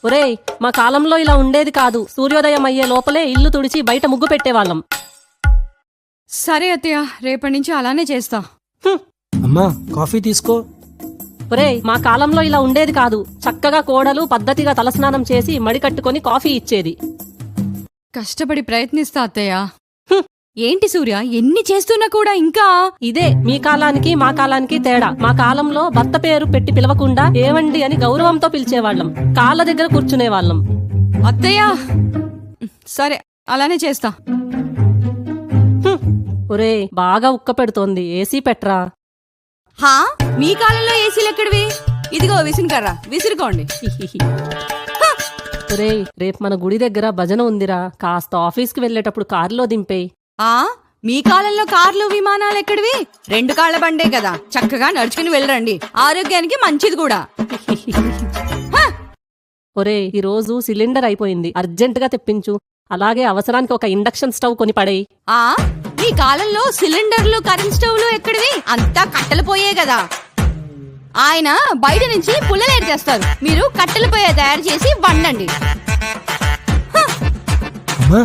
ఒరేయ్, మా కాలంలో ఇలా ఉండేది కాదు. సూర్యోదయం అయ్యే లోపలే ఇల్లు తుడిచి బయట ముగ్గు పెట్టేవాళ్ళం. సరే అత్తయ్య, రేపటి నుంచి అలానే చేస్తా. అమ్మా కాఫీ తీసుకో. ఒరేయ్, మా కాలంలో ఇలా ఉండేది కాదు. చక్కగా కోడలు పద్ధతిగా తలస్నానం చేసి మడి కట్టుకొని కాఫీ ఇచ్చేది. కష్టపడి ప్రయత్నిస్తా అత్తయ్య. ఏంటి సూర్య, ఎన్ని చేస్తున్నా కూడా ఇంకా ఇదే మీ కాలానికి మా కాలానికి తేడా. మా కాలంలో భర్త పేరు పెట్టి పిలవకుండా ఏవండి అని గౌరవంతో పిలిచేవాళ్ళం. కాళ్ళ దగ్గర కూర్చునేవాళ్ళం. అత్తయ్య సరే అలానే చేస్తా. ఒరేయ్, బాగా ఉక్క పెడుతోంది, ఏసీ పెట్రా. హా, మీ కాలంలో ఏసీలు ఎక్కడివి? ఇదిగో విసినకర్రా, విసురుకోండి. ఒరేయ్, రేపు మన గుడి దగ్గర భజన ఉందిరా. కాస్త ఆఫీస్కి వెళ్లేటప్పుడు కారులో దింపేయ్. ఆ మీ కాలంలో కార్లు విమానాలు ఎక్కడివి? 2 కాళ్ల బండే కదా, చక్కగా నడుచుకుని వెళ్ళరండి, ఆరోగ్యానికి మంచిది కూడా. ఒరేయ్, ఈ రోజు సిలిండర్ అయిపోయింది, అర్జెంటుగా తెప్పించు. అలాగే అవసరానికి ఒక ఇండక్షన్ స్టవ్ కొని పడేయ్. ఆ మీ కాలంలో సిలిండర్లు కరెంట్ స్టవ్లు ఎక్కడివి? అంతా కట్టెలు పోయే కదా. ఆయన బయట నుంచి పుల్లలేరు చేస్తారు, మీరు కట్టెలు పోయే తయారు చేసి వండండి. అమ్మా